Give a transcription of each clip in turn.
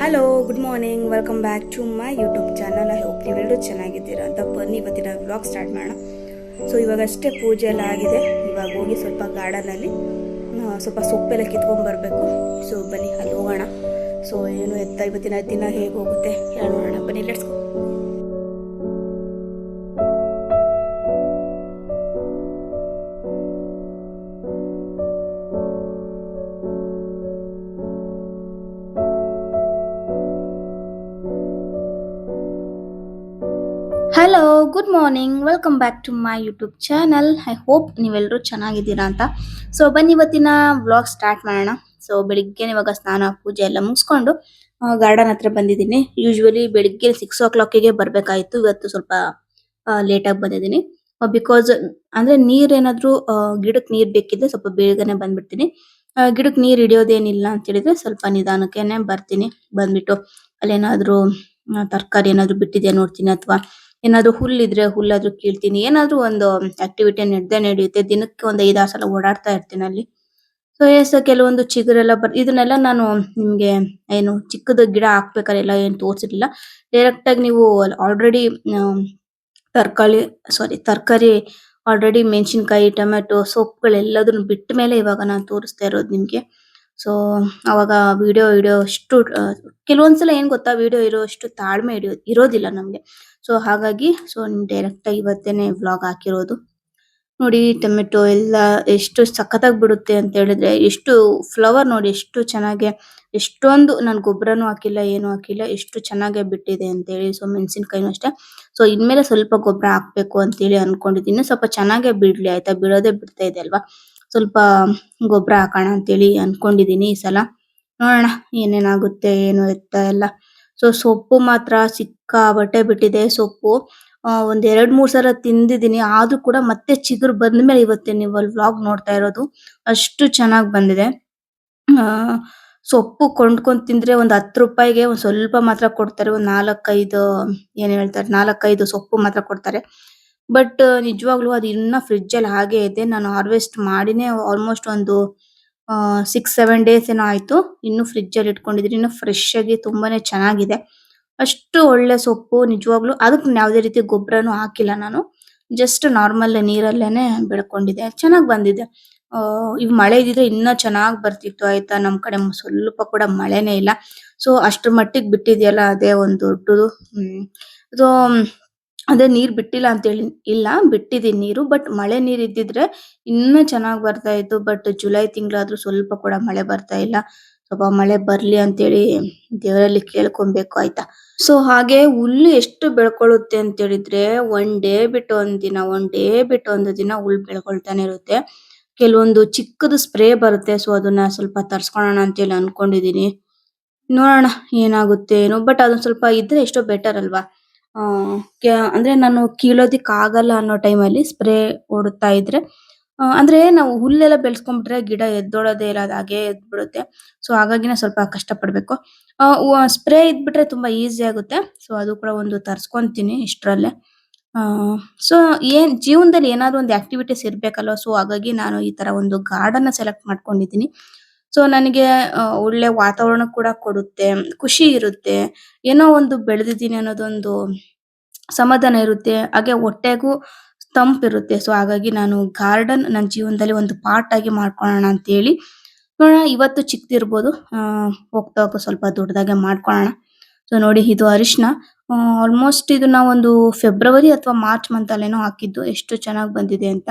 Hello, good morning. Welcome back to my YouTube channel. I hope ನೀವೆಲ್ಲರೂ ಚೆನ್ನಾಗಿದ್ದೀರಾ ಅಂತ. ಬನ್ನಿ ಇವತ್ತಿನ ವ್ಲಾಗ್ ಸ್ಟಾರ್ಟ್ ಮಾಡೋಣ. ಸೊ ಇವಾಗಷ್ಟೇ ಪೂಜೆ ಎಲ್ಲ ಆಗಿದೆ. ಇವಾಗ ಹೋಗಿ ಸ್ವಲ್ಪ ಗಾರ್ಡನಲ್ಲಿ ಸ್ವಲ್ಪ ಸೊಪ್ಪೆಲ್ಲ ಕಿತ್ಕೊಂಡು ಬರಬೇಕು. ಸೊ ಬನ್ನಿ ಅಲ್ಲಿ ಹೋಗೋಣ. ಸೊ ಏನು ಎತ್ತ ಇವತ್ತಿನ ದಿನ ಹೇಗೆ ಹೋಗುತ್ತೆ ಹೇಳೋಣ. ಬನ್ನಿ, let's go. Hello, good morning. Welcome back to my YouTube channel. I hope ನೀವೆಲ್ಲರೂ ಚೆನ್ನಾಗಿದ್ದೀರಾ ಅಂತ. ಸೊ ಬನ್ನಿ ಇವತ್ತಿನ ವ್ಲಾಗ್ ಸ್ಟಾರ್ಟ್ ಮಾಡೋಣ. ಸೊ ಬೆಳಿಗ್ಗೆ ಇವಾಗ ಸ್ನಾನ ಪೂಜೆ ಎಲ್ಲ ಮುಗಿಸ್ಕೊಂಡು ಗಾರ್ಡನ್ ಹತ್ರ ಬಂದಿದ್ದೀನಿ. ಯೂಶ್ವಲಿ ಬೆಳಿಗ್ಗೆ 6 o'clock ಬರಬೇಕಾಯಿತು. ಇವತ್ತು ಸ್ವಲ್ಪ ಲೇಟಾಗಿ ಬಂದಿದ್ದೀನಿ. ಬಿಕಾಸ್ ಅಂದ್ರೆ ನೀರೇನಾದ್ರೂ ಗಿಡಕ್ಕೆ ನೀರು ಬೇಕಿದ್ರೆ ಸ್ವಲ್ಪ ಬೇಗನೆ ಬಂದ್ಬಿಡ್ತೀನಿ. ಗಿಡಕ್ಕೆ ನೀರು ಹಿಡಿಯೋದೇನಿಲ್ಲ ಅಂತ ಹೇಳಿದ್ರೆ ಸ್ವಲ್ಪ ನಿಧಾನಕ್ಕೆನೆ ಬರ್ತೀನಿ. ಬಂದ್ಬಿಟ್ಟು ಅಲ್ಲೇನಾದ್ರೂ ತರಕಾರಿ ಏನಾದ್ರು ಬಿಟ್ಟಿದ್ಯಾ ನೋಡ್ತೀನಿ, ಅಥವಾ ಏನಾದ್ರು ಹುಲ್ಲಿದ್ರೆ ಹುಲ್ಲಾದ್ರೂ ಕೀಳ್ತೀನಿ. ಏನಾದ್ರೂ ಒಂದು ಆಕ್ಟಿವಿಟಿ ನಡೆಯುತ್ತೆ. ದಿನಕ್ಕೆ ಒಂದು 5-6 ಸಲ ಓಡಾಡ್ತಾ ಇರ್ತೀನಿ ಅಲ್ಲಿ. ಸೊ ಎಸ್, ಕೆಲವೊಂದು ಚಿಗುರೆಲ್ಲ ಇದನ್ನೆಲ್ಲ ನಾನು ನಿಮ್ಗೆ ಏನು ಚಿಕ್ಕದ ಗಿಡ ಹಾಕ್ಬೇಕಾರೆಲ್ಲ ಏನು ತೋರಿಸಿರ್ಲಿಲ್ಲ. ಡೈರೆಕ್ಟ್ ಆಗಿ ನೀವು ಆಲ್ರೆಡಿ ತರಕಾರಿ ಆಲ್ರೆಡಿ ಮೆಣಸಿನಕಾಯಿ, ಟೊಮೆಟೊ, ಸೊಪ್ಪುಗಳೆಲ್ಲದನ್ನು ಬಿಟ್ಟ ಮೇಲೆ ಇವಾಗ ನಾನು ತೋರಿಸ್ತಾ ಇರೋದು ನಿಮ್ಗೆ. ಸೊ ಅವಾಗ ವಿಡಿಯೋ ಅಷ್ಟು ಕೆಲವೊಂದ್ಸಲ ಏನ್ ಗೊತ್ತಾ, ವಿಡಿಯೋ ಇರೋಷ್ಟು ತಾಳ್ಮೆ ಇರೋದಿಲ್ಲ ನಮ್ಗೆ. ಸೊ ಹಾಗಾಗಿ ನಿಮ್ ಡೈರೆಕ್ಟ್ ಆಗಿ ಇವತ್ತೇನೆ ವ್ಲಾಗ್ ಹಾಕಿರೋದು. ನೋಡಿ ಟೊಮೆಟೊ ಎಲ್ಲ ಎಷ್ಟು ಸಖತ್ತಾಗಿ ಬಿಡುತ್ತೆ ಅಂತ ಹೇಳಿದ್ರೆ, ಎಷ್ಟು ಫ್ಲವರ್ ನೋಡಿ, ಎಷ್ಟು ಚೆನ್ನಾಗಿ, ಎಷ್ಟೊಂದು ನಾನು ಗೊಬ್ಬರನೂ ಹಾಕಿಲ್ಲ, ಏನು ಹಾಕಿಲ್ಲ, ಎಷ್ಟು ಚೆನ್ನಾಗಿ ಬಿಟ್ಟಿದೆ ಅಂತ ಹೇಳಿ. ಸೊ ಮೆಣಸಿನಕಾಯಿನೂ ಅಷ್ಟೇ. ಸೊ ಇನ್ಮೇಲೆ ಸ್ವಲ್ಪ ಗೊಬ್ಬರ ಹಾಕ್ಬೇಕು ಅಂತ ಹೇಳಿ ಅನ್ಕೊಂಡಿದ್ದೀನಿ. ಸ್ವಲ್ಪ ಚೆನ್ನಾಗೇ ಬಿಡ್ಲಿ ಆಯ್ತಾ, ಬಿಡೋದೇ ಬಿಡ್ತಾ ಇದೆ ಅಲ್ವಾ. ಸ್ವಲ್ಪ ಗೊಬ್ಬರ ಹಾಕೋಣ ಅಂತೇಳಿ ಅನ್ಕೊಂಡಿದೀನಿ ಈ ಸಲ. ನೋಡೋಣ ಏನೇನಾಗುತ್ತೆ ಏನು ಎತ್ತ ಎಲ್ಲ. ಸೊ ಸೊಪ್ಪು ಮಾತ್ರ ಸಿಕ್ಕಾಬಟ್ಟೆ ಬಿಟ್ಟಿದೆ. ಸೊಪ್ಪು ಒಂದ್ 2-3 ಸಲ ತಿಂದಿದ್ದೀನಿ. ಆದ್ರೂ ಕೂಡ ಮತ್ತೆ ಚಿಗುರು ಬಂದ್ಮೇಲೆ ಇವತ್ತೇ ನೀವು ಅಲ್ಲಿ ವ್ಲಾಗ್ ನೋಡ್ತಾ ಇರೋದು. ಅಷ್ಟು ಚೆನ್ನಾಗಿ ಬಂದಿದೆ. ಆ ಸೊಪ್ಪು ಕೊಂಡ್ಕೊಂಡ್ ತಿಂದ್ರೆ ಒಂದ್ 10 ರೂಪಾಯಿಗೆ ಒಂದ್ ಸ್ವಲ್ಪ ಮಾತ್ರ ಕೊಡ್ತಾರೆ. ಒಂದ್ 4-5 ಏನ್ ಹೇಳ್ತಾರೆ 4-5 ಸೊಪ್ಪು ಮಾತ್ರ ಕೊಡ್ತಾರೆ. ಬಟ್ ನಿಜವಾಗ್ಲೂ ಅದು ಇನ್ನ ಫ್ರಿಡ್ಜ್ ಅಲ್ಲಿ ಹಾಗೆ ಇದೆ. ನಾನು ಹಾರ್ವೆಸ್ಟ್ ಮಾಡಿನೇ ಆಲ್ಮೋಸ್ಟ್ ಒಂದು 6-7 ಡೇಸ್ ಏನೋ ಆಯ್ತು. ಇನ್ನು ಫ್ರಿಡ್ಜ್ ಅಲ್ಲಿ ಇಟ್ಕೊಂಡಿದ್ದೀನಿ. ಇನ್ನು ಫ್ರೆಶ್ ಆಗಿ ತುಂಬಾನೇ ಚೆನ್ನಾಗಿದೆ. ಅಷ್ಟು ಒಳ್ಳೆ ಸೊಪ್ಪು ನಿಜವಾಗ್ಲೂ. ಅದಕ್ಕೆ ಯಾವುದೇ ರೀತಿ ಗೊಬ್ಬರನೂ ಹಾಕಿಲ್ಲ ನಾನು. ಜಸ್ಟ್ ನಾರ್ಮಲ್ ನೀರಲ್ಲೇನೆ ಬೆಳ್ಕೊಂಡಿದೆ. ಚೆನ್ನಾಗಿ ಬಂದಿದೆ. ಈಗ ಮಳೆ ಇದ್ದಿದ್ರೆ ಇನ್ನ ಚೆನ್ನಾಗಿ ಬರ್ತಿತ್ತು ಆಯ್ತಾ. ನಮ್ ಕಡೆ ಸ್ವಲ್ಪ ಕೂಡ ಮಳೆನೇ ಇಲ್ಲ. ಸೊ ಅಷ್ಟ್ರ ಮಟ್ಟಿಗೆ ಬಿಟ್ಟಿದೆಯಲ್ಲ, ಅದೇ ಒಂದು ದೊಡ್ಡದು. ಸೊ ಅದೇ ನೀರ್ ಬಿಟ್ಟಿಲ್ಲ ಅಂತ ಹೇಳಿ ಇಲ್ಲ, ಬಿಟ್ಟಿದೀನಿ ನೀರು. ಬಟ್ ಮಳೆ ನೀರ್ ಇದ್ದಿದ್ರೆ ಇನ್ನೂ ಚೆನ್ನಾಗಿ ಬರ್ತಾ ಇತ್ತು. ಬಟ್ ಜುಲೈ ತಿಂಗಳಾದ್ರೂ ಸ್ವಲ್ಪ ಕೂಡ ಮಳೆ ಬರ್ತಾ ಇಲ್ಲ. ಸ್ವಲ್ಪ ಮಳೆ ಬರ್ಲಿ ಅಂತೇಳಿ ದೇವರಲ್ಲಿ ಕೇಳ್ಕೊಬೇಕು ಆಯ್ತಾ. ಸೊ ಹಾಗೆ ಹುಲ್ಲು ಎಷ್ಟು ಬೆಳ್ಕೊಳ್ಳುತ್ತೆ ಅಂತ ಹೇಳಿದ್ರೆ, ಒನ್ ಡೇ ಬಿಟ್ಟು ಒಂದ್ ದಿನ, ಒನ್ ಡೇ ಬಿಟ್ಟು ಒಂದು ದಿನ ಹುಲ್ಲು ಬೆಳ್ಕೊಳ್ತಾನೆ ಇರುತ್ತೆ. ಕೆಲವೊಂದು ಚಿಕ್ಕದು ಸ್ಪ್ರೇ ಬರುತ್ತೆ. ಸೊ ಅದನ್ನ ಸ್ವಲ್ಪ ತರ್ಸ್ಕೊಳ್ಳೋಣ ಅಂತೇಳಿ ಅನ್ಕೊಂಡಿದೀನಿ. ನೋಡೋಣ ಏನಾಗುತ್ತೆ ಏನೋ. ಬಟ್ ಅದೊಂದ್ ಸ್ವಲ್ಪ ಇದ್ರೆ ಎಷ್ಟೋ ಬೆಟರ್ ಅಲ್ವಾ. ಆ ಅಂದ್ರೆ ನಾನು ಕೀಳೋದಿಕ್ ಆಗಲ್ಲ ಅನ್ನೋ ಟೈಮಲ್ಲಿ ಸ್ಪ್ರೇ ಹೊಡುತ್ತಾ ಇದ್ರೆ, ಅಂದ್ರೆ ನಾವು ಹುಲ್ಲೆಲ್ಲ ಬೆಳೆಸ್ಕೊಂಡ್ಬಿಟ್ರೆ ಗಿಡ ಎದ್ದೋಳೋದೇ ಇಲ್ಲ, ಅದು ಹಾಗೆ ಎದ್ಬಿಡುತ್ತೆ. ಸೊ ಹಾಗಾಗಿನೇ ಸ್ವಲ್ಪ ಕಷ್ಟ ಪಡ್ಬೇಕು. ಸ್ಪ್ರೇ ಇದ್ಬಿಟ್ರೆ ತುಂಬಾ ಈಸಿ ಆಗುತ್ತೆ. ಸೊ ಅದು ಕೂಡ ಒಂದು ತರ್ಸ್ಕೊಂತೀನಿ ಇಷ್ಟ್ರಲ್ಲೇ. ಆ ಸೊ ಜೀವನದಲ್ಲಿ ಏನಾದ್ರು ಒಂದು ಆಕ್ಟಿವಿಟೀಸ್ ಇರ್ಬೇಕಲ್ವಾ. ಸೊ ಹಾಗಾಗಿ ನಾನು ಈ ತರ ಒಂದು ಗಾರ್ಡನ್ ಸೆಲೆಕ್ಟ್ ಮಾಡ್ಕೊಂಡಿದ್ದೀನಿ. ಸೊ ನನಗೆ ಒಳ್ಳೆ ವಾತಾವರಣ ಕೂಡ ಕೊಡುತ್ತೆ, ಖುಷಿ ಇರುತ್ತೆ. ಏನೋ ಒಂದು ಬೆಳೆದಿದ್ದೀನಿ ಅನ್ನೋದೊಂದು ಸಮಾಧಾನ ಇರುತ್ತೆ. ಹಾಗೆ ಹೊಟ್ಟೆಗೂ ತಂಪಿರುತ್ತೆ. ಸೊ ಹಾಗಾಗಿ ನಾನು ಗಾರ್ಡನ್ ನನ್ನ ಜೀವನದಲ್ಲಿ ಒಂದು ಪಾರ್ಟ್ ಆಗಿ ಮಾಡ್ಕೊಳ್ಳೋಣ ಅಂತ ಹೇಳಿ. ನೋಡೋಣ, ಇವತ್ತು ಚಿಕ್ಕದಿರ್ಬೋದು, ಹೋಗ್ತಾ ಹೋಗ್ತಾ ಸ್ವಲ್ಪ ದೊಡ್ಡದಾಗೆ ಮಾಡ್ಕೊಳ್ಳೋಣ. ಸೊ ನೋಡಿ, ಇದು ಅರಿಶಿನ. ಆಲ್ಮೋಸ್ಟ್ ಇದನ್ನ ಒಂದು ಫೆಬ್ರವರಿ ಅಥವಾ ಮಾರ್ಚ್ ಮಂತ್ ಅಲ್ಲೇನೋ ಹಾಕಿದ್ದು. ಎಷ್ಟು ಚೆನ್ನಾಗಿ ಬಂದಿದೆ ಅಂತ.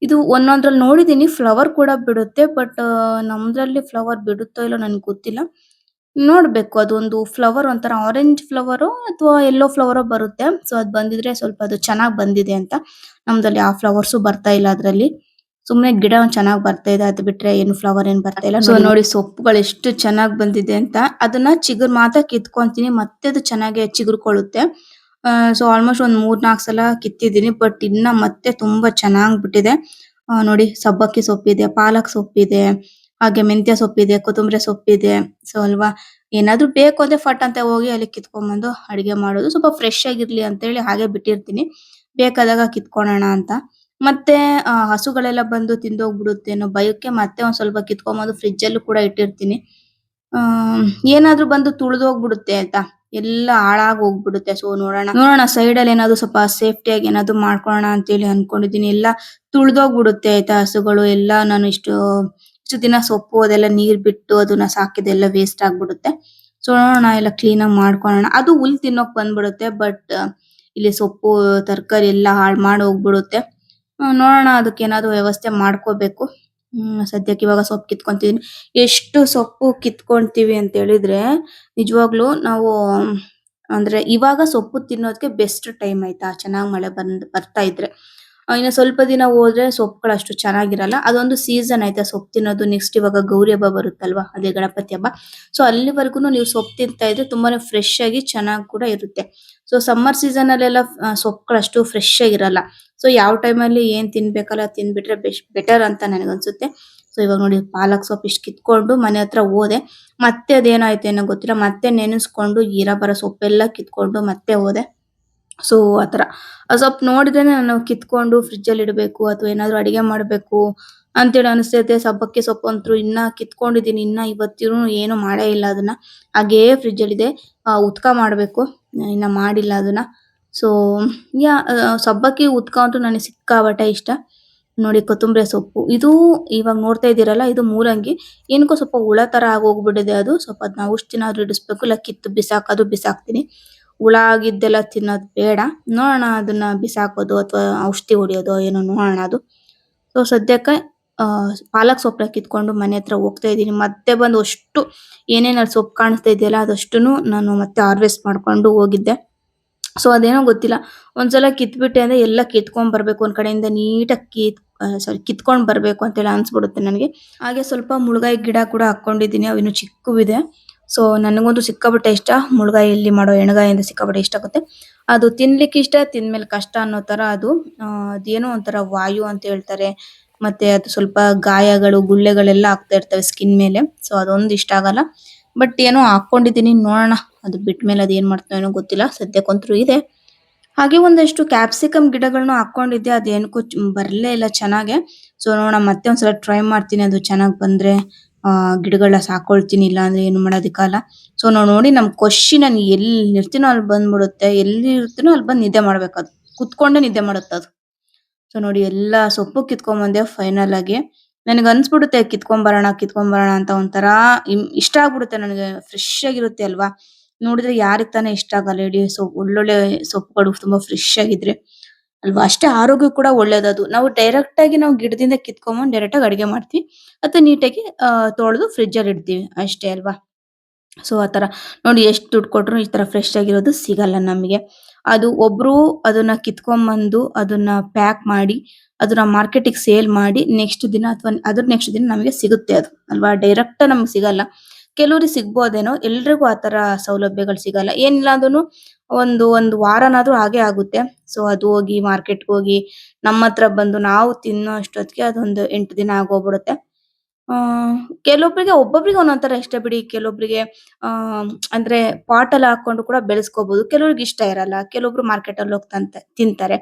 ಇದು ಒಂದೊಂದ್ರಲ್ಲಿ ನೋಡಿದೀನಿ ಫ್ಲವರ್ ಕೂಡ ಬಿಡುತ್ತೆ. ಬಟ್ ನಮ್ದ್ರಲ್ಲಿ ಫ್ಲವರ್ ಬಿಡುತ್ತೋ ಇಲ್ಲೋ ನನ್ಗೆ ಗೊತ್ತಿಲ್ಲ. ನೋಡ್ಬೇಕು. ಅದೊಂದು ಫ್ಲವರ್ ಒಂಥರ ಆರೆಂಜ್ ಫ್ಲವರೋ ಅಥವಾ ಯೆಲ್ಲೋ ಫ್ಲವರೋ ಬರುತ್ತೆ. ಸೊ ಅದ್ ಬಂದಿದ್ರೆ ಸ್ವಲ್ಪ ಅದು ಚೆನ್ನಾಗಿ ಬಂದಿದೆ ಅಂತ. ನಮ್ದ್ರಲ್ಲಿ ಆ ಫ್ಲವರ್ಸು ಬರ್ತಾ ಇಲ್ಲ ಅದ್ರಲ್ಲಿ. ಸುಮ್ನೆ ಗಿಡ ಒಂದ್ ಚೆನ್ನಾಗಿ ಬರ್ತಾ ಇದೆ, ಅದ್ ಬಿಟ್ರೆ ಏನು ಫ್ಲವರ್ ಏನ್ ಬರ್ತಾ ಇಲ್ಲ. ಸೊ ನೋಡಿ ಸೊಪ್ಪುಗಳು ಎಷ್ಟು ಚೆನ್ನಾಗಿ ಬಂದಿದೆ ಅಂತ. ಅದನ್ನ ಚಿಗುರು ಮಾತ್ರ ಕಿತ್ಕೊಂತೀನಿ, ಮತ್ತೆ ಅದು ಚೆನ್ನಾಗಿ ಚಿಗುರ್ಕೊಳ್ಳುತ್ತೆ. ಸೊ ಆಲ್ಮೋಸ್ಟ್ ಒಂದ್ 3-4 ಸಲ ಕಿತ್ತಿದೀನಿ. ಬಟ್ ಇನ್ನ ಮತ್ತೆ ತುಂಬಾ ಚೆನ್ನಾಗಿ ಬಿಟ್ಟಿದೆ. ನೋಡಿ, ಸಬ್ಬಕ್ಕಿ ಸೊಪ್ಪಿದೆ, ಪಾಲಕ್ ಸೊಪ್ಪಿದೆ, ಹಾಗೆ ಮೆಂತ್ಯ ಸೊಪ್ಪಿದೆ, ಕೊತ್ತಂಬರಿ ಸೊಪ್ಪಿದೆ. ಸೊ ಅಲ್ವಾ, ಏನಾದ್ರು ಬೇಕು ಅಂದ್ರೆ ಫಟ್ ಅಂತ ಹೋಗಿ ಅಲ್ಲಿ ಕಿತ್ಕೊಂಡ್ಬಂದು ಅಡಿಗೆ ಮಾಡೋದು. ಸ್ವಲ್ಪ ಫ್ರೆಶ್ ಆಗಿರ್ಲಿ ಅಂತ ಹೇಳಿ ಹಾಗೆ ಬಿಟ್ಟಿರ್ತೀನಿ, ಬೇಕಾದಾಗ ಕಿತ್ಕೊಳ್ಳೋಣ ಅಂತ. ಮತ್ತೆ ಹಸುಗಳೆಲ್ಲ ಬಂದು ತಿಂದೋಗ್ಬಿಡುತ್ತೆ ಅನ್ನೋ ಭಯಕ್ಕೆ ಮತ್ತೆ ಒಂದ್ ಸ್ವಲ್ಪ ಕಿತ್ಕೊಂಡ್ಬಂದು ಫ್ರಿಡ್ಜ್ ಅಲ್ಲೂ ಕೂಡ ಇಟ್ಟಿರ್ತೀನಿ. ಆ ಏನಾದ್ರೂ ಬಂದು ತುಳಿದೋಗ್ಬಿಡುತ್ತೆ ಆಯ್ತಾ. ಎಲ್ಲ ಹಾಳಾಗಿ ಹೋಗ್ಬಿಡುತ್ತೆ. ಸೊ ನೋಡೋಣ ಸೈಡ್ ಅಲ್ಲಿ ಏನಾದ್ರು ಸ್ವಲ್ಪ ಸೇಫ್ಟಿ ಆಗಿ ಏನಾದ್ರು ಮಾಡ್ಕೊಳ್ಳೋಣ ಅಂತೇಳಿ ಅನ್ಕೊಂಡಿದೀನಿ. ಎಲ್ಲ ತುಳಿದೋಗ್ಬಿಡುತ್ತೆ ಆಯ್ತಾ ಹಸುಗಳು ಎಲ್ಲ. ನಾನು ಇಷ್ಟು ದಿನ ಸೊಪ್ಪು ಅದೆಲ್ಲ ನೀರ್ ಬಿಟ್ಟು ಅದನ್ನ ಸಾಕಿದೆಲ್ಲ ವೇಸ್ಟ್ ಆಗ್ಬಿಡುತ್ತೆ. ಸೊ ನೋಡೋಣ ಎಲ್ಲ ಕ್ಲೀನ್ ಆಗಿ ಮಾಡ್ಕೊಳ್ಳೋಣ. ಅದು ಹುಲ್ ತಿನ್ನೋಕ್ ಬಂದ್ಬಿಡುತ್ತೆ. ಬಟ್ ಇಲ್ಲಿ ಸೊಪ್ಪು ತರಕಾರಿ ಎಲ್ಲ ಹಾಳು ಮಾಡಿ ಹೋಗ್ಬಿಡುತ್ತೆ. ನೋಡೋಣ ಅದಕ್ಕೆ ಏನಾದ್ರು ವ್ಯವಸ್ಥೆ ಮಾಡ್ಕೋಬೇಕು. ಸದ್ಯಕ್ಕೆ ಇವಾಗ ಸೊಪ್ಪು ಕಿತ್ಕೊಂತಿದೀನಿ. ಎಷ್ಟು ಸೊಪ್ಪು ಕಿತ್ಕೊಂತೀವಿ ಅಂತ ಹೇಳಿದ್ರೆ ನಿಜವಾಗ್ಲೂ ನಾವು ಅಂದ್ರೆ ಇವಾಗ ಸೊಪ್ಪು ತಿನ್ನೋದಕ್ಕೆ ಬೆಸ್ಟ್ ಟೈಮ್ ಆಯ್ತಾ. ಚೆನ್ನಾಗಿ ಮಳೆ ಬರ್ತಾ ಇದ್ರೆ. ಇನ್ನು ಸ್ವಲ್ಪ ದಿನ ಹೋದ್ರೆ ಸೊಪ್ಪುಗಳು ಅಷ್ಟು ಚೆನ್ನಾಗಿರಲ್ಲ. ಅದೊಂದು ಸೀಸನ್ ಆಯ್ತಾ ಸೊಪ್ಪು ತಿನ್ನೋದು. ನೆಕ್ಸ್ಟ್ ಇವಾಗ ಗೌರಿ ಹಬ್ಬ ಬರುತ್ತಲ್ವಾ, ಅದೇ ಗಣಪತಿ ಹಬ್ಬ. ಸೊ ಅಲ್ಲಿವರೆಗೂ ನೀವು ಸೊಪ್ಪು ತಿಂತಾ ಇದ್ರೆ ತುಂಬಾನೇ ಫ್ರೆಶ್ ಆಗಿ ಚೆನ್ನಾಗಿ ಕೂಡ ಇರುತ್ತೆ. ಸೊ ಸಮ್ಮರ್ ಸೀಸನ್ ಅಲ್ಲೆಲ್ಲ ಸೊಪ್ಪುಗಳು ಅಷ್ಟು ಫ್ರೆಶ್ ಆಗಿರಲ್ಲ. ಸೊ ಯಾವ ಟೈಮಲ್ಲಿ ಏನ್ ತಿನ್ಬೇಕಲ್ಲ ತಿಂದ್ಬಿಟ್ರೆ ಬೆಟರ್ ಅಂತ ನನಗನ್ಸುತ್ತೆ. ಸೊ ಇವಾಗ ನೋಡಿ ಪಾಲಕ್ ಸೊಪ್ಪು ಇಷ್ಟು ಕಿತ್ಕೊಂಡು ಮನೆ ಹತ್ರ ಹೋದೆ. ಮತ್ತೆ ಅದೇನಾಯ್ತು ಏನೋ ಗೊತ್ತಿಲ್ಲ. ಮತ್ತೆ ನೆನೆಸ್ಕೊಂಡು ಬರೋ ಸೊಪ್ಪೆಲ್ಲ ಕಿತ್ಕೊಂಡು ಮತ್ತೆ ಹೋದೆ. ಸೊ ಆತರ ಆ ಸೊಪ್ಪು ನೋಡಿದ್ರೇನೆ ನಾನು ಕಿತ್ಕೊಂಡು ಫ್ರಿಡ್ಜ್ ಅಲ್ಲಿ ಇಡಬೇಕು ಅಥವಾ ಏನಾದ್ರು ಅಡಿಗೆ ಮಾಡ್ಬೇಕು ಅಂತೇಳಿ ಅನಿಸ್ತೈತೆ. ಸಬ್ಬಕ್ಕಿ ಸೊಪ್ಪು ಅಂತೂ ಇನ್ನ ಕಿತ್ಕೊಂಡಿದೀನಿ. ಇನ್ನ ಇವತ್ತಿಗೂ ಏನು ಮಾಡೇ ಇಲ್ಲ ಅದನ್ನ. ಹಾಗೇ ಫ್ರಿಡ್ಜ್ ಅಲ್ಲಿ ಇದೆ. ಉತ್ಕ ಮಾಡ್ಬೇಕು. ಇನ್ನ ಮಾಡಿಲ್ಲ ಅದನ್ನ. ಸೊ ಸಬ್ಬಕ್ಕಿ ಉತ್ಕ ಅಂತೂ ನನಗೆ ಸಿಕ್ಕಾಪಟ್ಟೆ ಇಷ್ಟ. ನೋಡಿ ಕೊತ್ತಂಬರಿ ಸೊಪ್ಪು ಇದು ಇವಾಗ ನೋಡ್ತಾ ಇದ್ದೀರಲ್ಲ, ಇದು ಮೂಲಂಗಿ. ಏನಕ್ಕೋ ಸ್ವಲ್ಪ ಹುಳ ತರ ಆಗೋಗ್ಬಿಟ್ಟಿದೆ ಅದು. ಸ್ವಲ್ಪ ಅದನ್ನ ಔಷಧಿನಾದ್ರೂ ಇಡಿಸ್ಬೇಕು, ಇಲ್ಲ ಕಿತ್ತು ಬಿಸಾಕ್ತೀನಿ. ಹುಳ ಆಗಿದ್ದೆಲ್ಲ ತಿನ್ನೋದು ಬೇಡ. ನೋಡೋಣ ಅದನ್ನ ಬಿಸಾಕೋದು ಅಥವಾ ಔಷಧಿ ಹೊಡಿಯೋದು ಏನೋ ನೋಡೋಣ ಅದು. ಸೊ ಸದ್ಯಕ್ಕೆ ಪಾಲಕ್ ಸೊಪ್ಪನ್ನ ಕಿತ್ಕೊಂಡು ಮನೆ ಹತ್ರ ಹೋಗ್ತಾ ಇದ್ದೀನಿ. ಮತ್ತೆ ಬಂದು ಅಷ್ಟು ಏನೇನು ಅಲ್ಲಿ ಸೊಪ್ಪು ಕಾಣಿಸ್ತಾ ಇದೆಯಲ್ಲ ಅದಷ್ಟನ್ನು ನಾನು ಮತ್ತೆ ಹಾರ್ವೆಸ್ಟ್ ಮಾಡ್ಕೊಂಡು ಹೋಗಿದ್ದೆ. ಸೊ ಅದೇನೋ ಗೊತ್ತಿಲ್ಲ. ಒಂದ್ಸಲ ಕಿತ್ಬಿಟ್ಟೆ ಅಂದ್ರೆ ಎಲ್ಲ ಕಿತ್ಕೊಂಡ್ ಬರ್ಬೇಕು. ಒಂದ್ ಕಡೆಯಿಂದ ನೀಟಾಗಿ ಕಿತ್ಕೊಂಡ್ ಬರ್ಬೇಕು ಅಂತೆಲ್ಲ ಅನ್ಸ್ಬಿಡುತ್ತೆ ನನಗೆ. ಹಾಗೆ ಸ್ವಲ್ಪ ಮುಳ್ಗಾಯಿ ಗಿಡ ಕೂಡ ಹಾಕೊಂಡಿದೀನಿ. ಅವಿನ್ನು ಚಿಕ್ಕವಿದೆ. ಸೊ ನನಗಂತೂ ಸಿಕ್ಕಾಪಟ್ಟೆ ಇಷ್ಟ. ಮುಳ್ಗಾಯಿ ಇಲ್ಲಿ ಮಾಡೋ ಎಣ್ಗಾಯಿ ಅಂದ್ರೆ ಸಿಕ್ಕಾಪಟ್ಟೆ ಇಷ್ಟ ಆಗುತ್ತೆ. ಅದು ತಿನ್ಲಿಕ್ಕೆ ಇಷ್ಟ, ತಿಂದ್ಮೇಲೆ ಕಷ್ಟ ಅನ್ನೋ ತರ ಅದು. ಅದೇನೋ ಒಂಥರ ವಾಯು ಅಂತ ಹೇಳ್ತಾರೆ. ಮತ್ತೆ ಅದು ಸ್ವಲ್ಪ ಗಾಯಗಳು ಗುಳ್ಳೆಗಳೆಲ್ಲ ಆಗ್ತಾ ಇರ್ತವೆ ಸ್ಕಿನ್ ಮೇಲೆ. ಸೊ ಅದೊಂದು ಇಷ್ಟ ಆಗಲ್ಲ. ಬಟ್ ಏನೋ ಹಾಕೊಂಡಿದೀನಿ, ನೋಡೋಣ ಅದು ಬಿಟ್ಮೇಲೆ ಅದ್ ಏನ್ ಮಾಡ್ತಾನೋ ಏನೋ ಗೊತ್ತಿಲ್ಲ. ಸದ್ಯಕ್ಕಂತೂ ಇದೆ. ಹಾಗೆ ಒಂದಷ್ಟು ಕ್ಯಾಪ್ಸಿಕಮ್ ಗಿಡಗಳನ್ನು ಹಾಕೊಂಡಿದ್ದೆ. ಅದೇನಕ್ಕೂ ಬರ್ಲೇ ಇಲ್ಲ ಚೆನ್ನಾಗೆ. ಸೊ ನೋಡೋಣ ಮತ್ತೆ ಒಂದ್ಸಲ ಟ್ರೈ ಮಾಡ್ತೀನಿ. ಅದು ಚೆನ್ನಾಗ್ ಬಂದ್ರೆ ಗಿಡಗಳನ್ನ ಸಾಕೊಳ್ತೀನಿ. ಇಲ್ಲ ಅಂದ್ರೆ ಏನು ಮಾಡೋದಕ್ಕಾಗಲ್ಲ. ಸೊ ನೋಡಿ ನಮ್ ಖುಷಿ ನಾನು ಎಲ್ಲಿ ಇರ್ತೀನೋ ಅಲ್ಲಿ ಬಂದ್ಬಿಡುತ್ತೆ. ಎಲ್ಲಿ ಇರ್ತೀನೋ ಅಲ್ಲಿ ಬಂದು ನಿದ್ದೆ ಮಾಡ್ಬೇಕದು. ಕುತ್ಕೊಂಡೇ ನಿದ್ದೆ ಮಾಡುತ್ತದು. ಸೊ ನೋಡಿ ಎಲ್ಲಾ ಸೊಪ್ಪು ಕಿತ್ಕೊಂಡ್ ಬಂದೆ ಫೈನಲ್ ಆಗಿ. ನನಗೆ ಅನ್ಸ್ಬಿಡುತ್ತೆ ಕಿತ್ಕೊಂಡ್ ಬರೋಣ ಅಂತ. ಒಂಥರ ಇಷ್ಟ ಆಗ್ಬಿಡುತ್ತೆ ನನಗೆ. ಫ್ರೆಶ್ ಆಗಿರುತ್ತೆ ಅಲ್ವಾ. ನೋಡಿದ್ರೆ ಯಾರಿಗ್ ತಾನೇ ಇಷ್ಟ ಆಗಲ್ಲ ಹೇಳಿ. ಒಳ್ಳೊಳ್ಳೆ ಸೊಪ್ಪುಗಳು ತುಂಬಾ ಫ್ರೆಶ್ ಆಗಿದ್ರೆ ಅಲ್ವಾ. ಅಷ್ಟೇ ಆರೋಗ್ಯ ಕೂಡ ಒಳ್ಳೇದದು. ನಾವು ಡೈರೆಕ್ಟ್ ಆಗಿ ನಾವು ಗಿಡದಿಂದ ಕಿತ್ಕೊಂಡ್ಬಂದು ಡೈರೆಕ್ಟ್ ಆಗಿ ಅಡಿಗೆ ಮಾಡ್ತೀವಿ. ಅಥವಾ ನೀಟಾಗಿ ತೊಳೆದು ಫ್ರಿಡ್ಜ್ ಅಲ್ಲಿ ಇಡ್ತೀವಿ ಅಷ್ಟೇ ಅಲ್ವಾ. ಸೊ ಆತರ ನೋಡಿ ಎಷ್ಟು ದುಡ್ಡು ಕೊಟ್ರು ಈ ತರ ಫ್ರೆಶ್ ಆಗಿರೋದು ಸಿಗಲ್ಲ ನಮಗೆ. ಅದು ಒಬ್ರು ಅದನ್ನ ಕಿತ್ಕೊಂಡ್ಬಂದು ಅದನ್ನ ಪ್ಯಾಕ್ ಮಾಡಿ ಅದನ್ನ ಮಾರ್ಕೆಟಿಗೆ ಸೇಲ್ ಮಾಡಿ ನೆಕ್ಸ್ಟ್ ದಿನ ಅಥವಾ ಅದ್ರ ನೆಕ್ಸ್ಟ್ ದಿನ ನಮಗೆ ಸಿಗುತ್ತೆ ಅದು ಅಲ್ವಾ. ಡೈರೆಕ್ಟ್ ನಮ್ಗೆ ಸಿಗಲ್ಲ. ಕೆಲವ್ರಿಗೆ ಸಿಗ್ಬೋದೇನೋ, ಎಲ್ರಿಗೂ ಆತರ ಸೌಲಭ್ಯಗಳು ಸಿಗಲ್ಲ. ಏನಿಲ್ಲ ಅಂದ್ರೂ ಒಂದು ವಾರನಾದ್ರೂ ಹಾಗೆ ಆಗುತ್ತೆ. ಸೊ ಅದು ಹೋಗಿ ಮಾರ್ಕೆಟ್ಗೆ ಹೋಗಿ ನಮ್ಮ ಹತ್ರ ಬಂದು ನಾವು ತಿನ್ನೋ ಅಷ್ಟೊತ್ತಿಗೆ ಅದೊಂದು 8 ದಿನ ಆಗೋಗ್ಬಿಡುತ್ತೆ. ಆ ಕೆಲವೊಬ್ಬರಿಗೆ ಒಬ್ಬೊಬ್ರಿಗೆ ಒಂದೊಂದ್ ತರ ಇಷ್ಟ ಬಿಡಿ. ಕೆಲವೊಬ್ರಿಗೆ ಆ ಅಂದ್ರೆ ಪಾಟ್ ಅಲ್ಲಿ ಹಾಕೊಂಡು ಕೂಡ ಬೆಳೆಸ್ಕೋಬಹುದು. ಕೆಲವ್ರಿಗೆ ಇಷ್ಟ ಇರಲ್ಲ. ಕೆಲವೊಬ್ರು ಮಾರ್ಕೆಟ್ ಅಲ್ಲಿ ಹೋಗಿ ತಿಂತಾರೆ.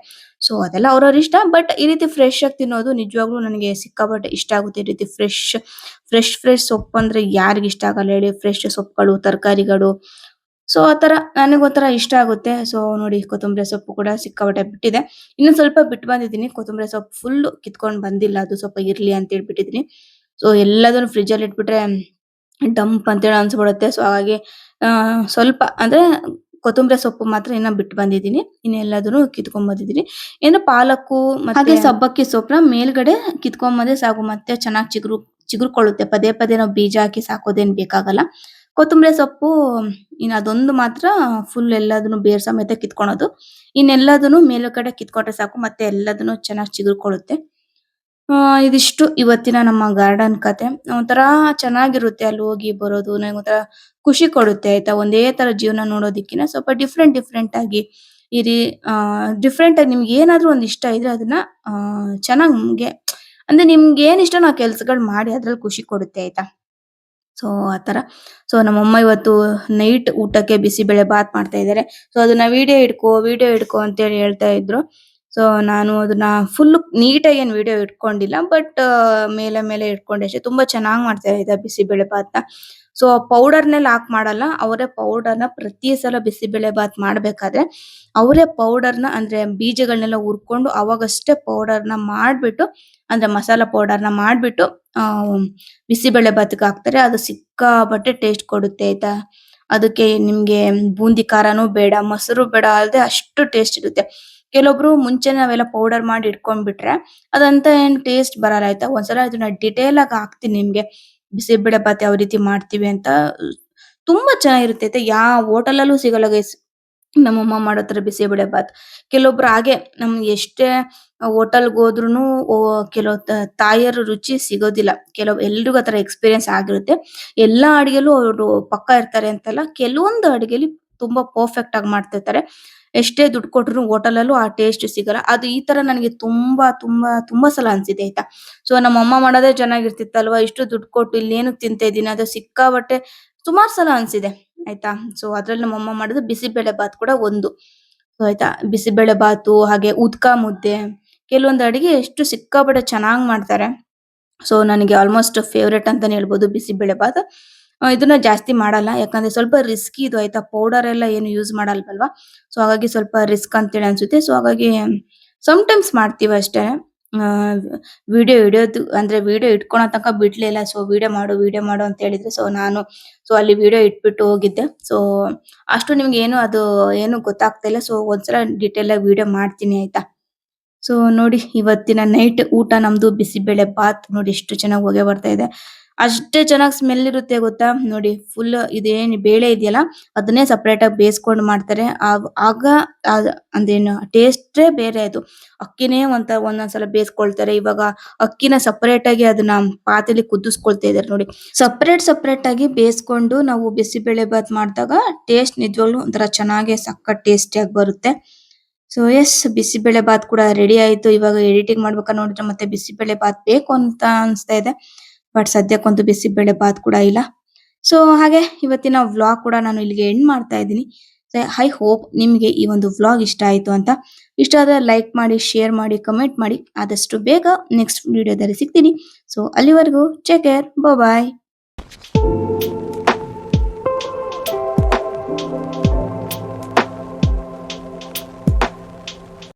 ಸೊ ಅದೆಲ್ಲ ಅವ್ರವ್ರ ಇಷ್ಟ. ಬಟ್ ಈ ರೀತಿ ಫ್ರೆಶ್ ಆಗಿ ತಿನ್ನೋದು ನಿಜವಾಗ್ಲೂ ನನಗೆ ಸಿಕ್ಕಾಪಟ್ಟೆ ಇಷ್ಟ ಆಗುತ್ತೆ. ಈ ರೀತಿ ಫ್ರೆಶ್ ಸೊಪ್ಪು ಅಂದ್ರೆ ಯಾರಿಗ್ ಇಷ್ಟ ಆಗಲ್ಲ ಹೇಳಿ. ಫ್ರೆಶ್ ಸೊಪ್ಪುಗಳು, ತರಕಾರಿಗಳು. ಸೊ ಆತರ ನನಗೊಂಥರ ಇಷ್ಟ ಆಗುತ್ತೆ. ಸೊ ನೋಡಿ ಕೊತ್ತಂಬರಿ ಸೊಪ್ಪು ಕೂಡ ಸಿಕ್ಕಾಪಟ್ಟೆ ಬಿಟ್ಟಿದೆ. ಇನ್ನು ಸ್ವಲ್ಪ ಬಿಟ್ಟು ಬಂದಿದ್ದೀನಿ. ಕೊತ್ತಂಬರಿ ಸೊಪ್ಪು ಫುಲ್ ಕಿತ್ಕೊಂಡ್ ಬಂದಿಲ್ಲ. ಅದು ಸ್ವಲ್ಪ ಇರ್ಲಿ ಅಂತ ಹೇಳ್ಬಿಟ್ಟಿದೀನಿ. ಸೊ ಎಲ್ಲದನ್ನು ಫ್ರಿಡ್ಜ್ ಅಲ್ಲಿ ಇಟ್ಬಿಟ್ರೆ ಡಂಪ್ ಅಂತೇಳಿ ಅನ್ಸ್ಬಿಡುತ್ತೆ. ಸೊ ಹಾಗಾಗಿ ಸ್ವಲ್ಪ ಅಂದ್ರೆ ಕೊತ್ತಂಬರಿ ಸೊಪ್ಪು ಮಾತ್ರ ಇನ್ನ ಬಿಟ್ಟು ಬಂದಿದ್ದೀನಿ. ಇನ್ನೆಲ್ಲದನ್ನು ಕಿತ್ಕೊಂಡ್ ಬಂದಿದ್ದೀನಿ. ಏನು ಪಾಲಕ್ಕು ಮತ್ತೆ ಹಾಗೆ ಸಬ್ಬಕ್ಕಿ ಸೊಪ್ಪನ್ನ ಮೇಲ್ಗಡೆ ಕಿತ್ಕೊಂಡ್ ಬಂದ್ರೆ ಸಾಕು. ಮತ್ತೆ ಚೆನ್ನಾಗಿ ಚಿಗುರ್ಕೊಳ್ಳುತ್ತೆ. ಪದೇ ಪದೇ ನಾವು ಬೀಜ ಹಾಕಿ ಸಾಕೋದೇನ್ ಬೇಕಾಗಲ್ಲ. ಕೊತ್ತಂಬರಿ ಸೊಪ್ಪು ಇನ್ನು ಅದೊಂದು ಮಾತ್ರ ಫುಲ್ ಎಲ್ಲದನ್ನು ಬೇರ್ ಸಮೇತ ಕಿತ್ಕೊಳೋದು. ಇನ್ನೆಲ್ಲದನ್ನು ಮೇಲುಗಡೆ ಕಿತ್ಕೊಂಡ್ರೆ ಸಾಕು. ಮತ್ತೆ ಎಲ್ಲದನ್ನು ಚೆನ್ನಾಗಿ ಚಿಗುರ್ಕೊಳ್ಳುತ್ತೆ. ಇದಿಷ್ಟು ಇವತ್ತಿನ ನಮ್ಮ ಗಾರ್ಡನ್ ಕತೆ. ಒಂಥರ ಚೆನ್ನಾಗಿರುತ್ತೆ ಅಲ್ಲಿ ಹೋಗಿ ಬರೋದು. ನನಗೊಂಥರ ಖುಷಿ ಕೊಡುತ್ತೆ ಆಯ್ತಾ. ಒಂದೇ ತರ ಜೀವನ ನೋಡೋದಕ್ಕಿಂತ ಸ್ವಲ್ಪ ಡಿಫ್ರೆಂಟ್ ಆಗಿ ಇರಿ. ಡಿಫ್ರೆಂಟ್ ಆಗಿ ನಿಮ್ಗೆ ಏನಾದ್ರೂ ಒಂದ್ ಇಷ್ಟ ಇದ್ರೆ ಅದನ್ನ ಚೆನ್ನಾಗ್ ನಿಮ್ಗೆ ಅಂದ್ರೆ ನಿಮ್ಗೆ ಏನ್ ಇಷ್ಟನೋ ಆ ಕೆಲ್ಸಗಳು ಮಾಡಿ ಅದ್ರಲ್ಲಿ ಖುಷಿ ಕೊಡುತ್ತೆ ಆಯ್ತಾ. ಸೊ ಆತರ. ಸೊ ನಮ್ಮಮ್ಮ ಇವತ್ತು ನೈಟ್ ಊಟಕ್ಕೆ ಬಿಸಿಬೇಳೆ ಬಾತ್ ಮಾಡ್ತಾ ಇದ್ದಾರೆ. ಸೊ ಅದನ್ನ ವಿಡಿಯೋ ಹಿಡ್ಕೋ ಅಂತೇಳಿ ಹೇಳ್ತಾ ಇದ್ರು. ಸೊ ನಾನು ಅದನ್ನ ಫುಲ್ ನೀಟಾಗಿ ಏನು ವಿಡಿಯೋ ಇಟ್ಕೊಂಡಿಲ್ಲ. ಬಟ್ ಮೇಲೆ ಮೇಲೆ ಇಟ್ಕೊಂಡೆ ಅಷ್ಟೇ. ತುಂಬಾ ಚೆನ್ನಾಗಿ ಮಾಡ್ತಾರೆ ಇದ ಬಿಸಿಬೇಳೆ ಬಾತ್‌ನ. ಸೊ ಪೌಡರ್‌ನೆಲ್ಲ ಹಾಕಿ ಮಾಡಲ್ಲ. ಅವರೇ ಪೌಡರ್‌ನ ಪ್ರತಿ ಸಲ ಬಿಸಿಬೇಳೆ ಬಾತ್ ಮಾಡ್ಬೇಕಾದ್ರೆ ಅವರೇ ಪೌಡರ್‌ನ ಅಂದ್ರೆ ಬೀಜಗಳನ್ನೆಲ್ಲ ಹುರ್ಕೊಂಡು ಅವಾಗಷ್ಟೇ ಪೌಡರ್‌ನ ಮಾಡ್ಬಿಟ್ಟು ಅಂದ್ರೆ ಮಸಾಲಾ ಪೌಡರ್‌ನ ಮಾಡ್ಬಿಟ್ಟು ಆ ಬಿಸಿಬೇಳೆ ಬಾತ್‌ಗೆ ಹಾಕ್ತಾರೆ. ಅದು ಸಿಕ್ಕಾಪಟ್ಟೆ ಟೇಸ್ಟ್ ಕೊಡುತ್ತೆ ಆಯ್ತಾ. ಅದಕ್ಕೆ ನಿಮ್ಗೆ ಬೂಂದಿ ಖಾರನೂ ಬೇಡ, ಮೊಸರು ಬೇಡ ಅಲ್ಲದೆ ಅಷ್ಟು ಟೇಸ್ಟ್ ಇರುತ್ತೆ. ಕೆಲವೊಬ್ರು ಮುಂಚೆನೆ ಅವೆಲ್ಲ ಪೌಡರ್ ಮಾಡಿ ಇಟ್ಕೊಂಡ್ಬಿಟ್ರೆ ಅದಂತ ಏನ್ ಟೇಸ್ಟ್ ಬರಲ್ಲ ಆಯ್ತಾ. ಒಂದ್ಸಲ ಇದನ್ನ ಡಿಟೇಲ್ ಆಗಿ ಹಾಕ್ತೀನಿ ನಿಮ್ಗೆ. ಬಿಸಿಬೇಳೆ ಬಾತ್ ಯಾವ ರೀತಿ ಮಾಡ್ತೀವಿ ಅಂತ. ತುಂಬಾ ಚೆನ್ನಾಗಿರುತ್ತೆ ಆಯ್ತಾ. ಯಾವ ಹೋಟೆಲಲ್ಲೂ ಸಿಗಲ್ಲ ಗೈಸ್. ನಮ್ಮಮ್ಮ ಮಾಡೋ ತರ ಬಿಸಿಬೇಳೆ ಬಾತ್. ಕೆಲವೊಬ್ರು ಹಾಗೆ ನಮ್ಗೆ ಎಷ್ಟೇ ಹೋಟೆಲ್‌ಗೆ ಹೋದ್ರುನು ಕೆಲವು ತಾಯರ ರುಚಿ ಸಿಗೋದಿಲ್ಲ. ಎಲ್ರಿಗೂ ಆ ತರ ಎಕ್ಸ್‌ಪೀರಿಯನ್ಸ್ ಆಗಿರುತ್ತೆ. ಎಲ್ಲಾ ಅಡುಗೆಲೂ ಅವ್ರು ಪಕ್ಕಾ ಇರ್ತಾರೆ ಅಂತಲ್ಲ. ಕೆಲವೊಂದು ಅಡುಗೆಲಿ ತುಂಬಾ ಪರ್ಫೆಕ್ಟ್ ಆಗಿ ಮಾಡ್ತಿರ್ತಾರೆ. ಎಷ್ಟೇ ದುಡ್ಡು ಕೊಟ್ರು ಹೋಟೆಲಲ್ಲೂ ಆ ಟೇಸ್ಟ್ ಸಿಗಲ್ಲ. ಅದು ಈ ತರ ನನಗೆ ತುಂಬಾ ತುಂಬಾ ತುಂಬಾ ಸಲ ಅನ್ಸಿದೆ ಆಯ್ತಾ. ಸೊ ನಮ್ಮಮ್ಮ ಮಾಡೋದೇ ಚೆನ್ನಾಗಿರ್ತಿತ್ತಲ್ವಾ, ಇಷ್ಟು ದುಡ್ಡು ಕೊಟ್ಟು ಇಲ್ಲೇನಕ್ಕೆ ತಿಂತಾ ಇದ್ದೀನಿ ಅದು ಸಿಕ್ಕಾಪಟ್ಟೆ ಸುಮಾರು ಸಲ ಅನ್ಸಿದೆ ಆಯ್ತಾ. ಸೊ ಅದ್ರಲ್ಲಿ ನಮ್ಮಮ್ಮ ಮಾಡೋದು ಬಿಸಿಬೇಳೆ ಬಾತ್ ಕೂಡ ಒಂದು. ಸೊ ಆಯ್ತಾ, ಬಿಸಿಬೇಳೆ ಬಾತು ಹಾಗೆ ಉದ್ಕ ಮುದ್ದೆ ಕೆಲವೊಂದು ಅಡಿಗೆ ಎಷ್ಟು ಸಿಕ್ಕಾಪಟ್ಟೆ ಚೆನ್ನಾಗಿ ಮಾಡ್ತಾರೆ. ಸೊ ನನಗೆ ಆಲ್ಮೋಸ್ಟ್ ಫೇವರೇಟ್ ಅಂತಾನೆ ಹೇಳ್ಬೋದು ಬಿಸಿಬೇಳೆ ಬಾತ್. ಇದನ್ನ ಜಾಸ್ತಿ ಮಾಡಲ್ಲ ಯಾಕಂದ್ರೆ ಸ್ವಲ್ಪ ರಿಸ್ಕಿ ಇದು ಆಯ್ತಾ. ಪೌಡರ್ ಎಲ್ಲ ಏನು ಯೂಸ್ ಮಾಡಲ್ವಲ್ವಾ. ಸೊ ಹಾಗಾಗಿ ಸ್ವಲ್ಪ ರಿಸ್ಕ್ ಅಂತೇಳಿ ಅನ್ಸುತ್ತೆ. ಸೊ ಹಾಗಾಗಿ ಟೈಮ್ಸ್ ಮಾಡ್ತೀವಿ ಅಷ್ಟೇ. ಆ ವಿಡಿಯೋ ಹಿಡಿಯೋದು ಅಂದ್ರೆ ವಿಡಿಯೋ ಇಟ್ಕೊಳೋ ತನಕ ಬಿಡ್ಲಿಲ್ಲ. ಸೊ ವಿಡಿಯೋ ಮಾಡು ಅಂತ ಹೇಳಿದ್ರು. ಸೊ ನಾನು ಅಲ್ಲಿ ವಿಡಿಯೋ ಇಟ್ಬಿಟ್ಟು ಹೋಗಿದ್ದೆ. ಸೊ ಅಷ್ಟು ನಿಮ್ಗೆ ಏನು ಅದು ಏನು ಗೊತ್ತಾಗ್ತಾ ಇಲ್ಲ. ಸೊ ಒಂದ್ಸಲ ಡೀಟೇಲ್ ಆಗಿ ವಿಡಿಯೋ ಮಾಡ್ತೀನಿ ಆಯ್ತಾ. ಸೊ ನೋಡಿ ಇವತ್ತಿನ ನೈಟ್ ಊಟ ನಮ್ದು ಬಿಸಿಬೇಳೆ ಬಾತ್. ನೋಡಿ ಎಷ್ಟು ಚೆನ್ನಾಗಿ ಹೊಗೆ ಬರ್ತಾ ಇದೆ. ಅಷ್ಟೇ ಚೆನ್ನಾಗಿ ಸ್ಮೆಲ್ ಇರುತ್ತೆ ಗೊತ್ತಾ. ನೋಡಿ ಫುಲ್ ಇದೇನು ಬೇಳೆ ಇದೆಯಲ್ಲ ಅದನ್ನೇ ಸಪರೇಟ್ ಆಗಿ ಬೇಯಿಸ್ಕೊಂಡು ಮಾಡ್ತಾರೆ. ಆಗ ಅಂದೇನು ಟೇಸ್ಟೇ ಬೇರೆ ಅದು. ಅಕ್ಕಿನೇ ಒಂದೊಂದ್ಸಲ ಬೇಯಿಸ್ಕೊಳ್ತಾರೆ. ಇವಾಗ ಅಕ್ಕಿನ ಸಪರೇಟ್ ಆಗಿ ಅದನ್ನ ಪಾತ್ರೆಲಿ ಕುದಿಸ್ಕೊಳ್ತಾ ಇದಾರೆ ನೋಡಿ. ಸಪರೇಟ್ ಆಗಿ ಬೇಯಿಸ್ಕೊಂಡು ನಾವು ಬಿಸಿಬೇಳೆ ಬಾತ್ ಮಾಡಿದಾಗ ಟೇಸ್ಟ್ ನಿಜವಾಗ್ಲೂ ಒಂಥರ ಚೆನ್ನಾಗಿ ಸಖತ್ ಟೇಸ್ಟಿಯಾಗಿ ಬರುತ್ತೆ. ಸೊ ಎಸ್, ಬಿಸಿಬೇಳೆ ಬಾತ್ ಕೂಡ ರೆಡಿ ಆಯ್ತು. ಇವಾಗ ಎಡಿಟಿಂಗ್ ಮಾಡ್ಬೇಕಾದ್ರೆ ನೋಡಿದ್ರೆ ಮತ್ತೆ ಬಿಸಿಬೇಳೆ ಬಾತ್ ಬೇಕು ಅಂತ ಅನ್ಸ್ತಾ ಇದೆ. ಬಟ್ ಸದ್ಯಕ್ಕಂತೂ ಬಿಸಿಬೇಳೆ ಬಾತ್ ಕೂಡ ಇಲ್ಲ. ಸೊ ಹಾಗೆ ಇವತ್ತಿನ ವ್ಲಾಗ್ ಕೂಡ ನಾನು ಇಲ್ಲಿಗೆ ಎಂಡ್ ಮಾಡ್ತಾ ಇದ್ದೀನಿ. ಐ ಹೋಪ್ ನಿಮ್ಗೆ ಈ ಒಂದು ವ್ಲಾಗ್ ಇಷ್ಟ ಆಯ್ತು ಅಂತ. ಇಷ್ಟ ಆದ್ರೆ ಲೈಕ್ ಮಾಡಿ, ಶೇರ್ ಮಾಡಿ, ಕಮೆಂಟ್ ಮಾಡಿ. ಆದಷ್ಟು ಬೇಗ ನೆಕ್ಸ್ಟ್ ವಿಡಿಯೋದಲ್ಲಿ ಸಿಗ್ತೀನಿ. ಸೊ ಅಲ್ಲಿವರೆಗೂ ಟೇಕ್ ಕೇರ್, ಬಾಯ್.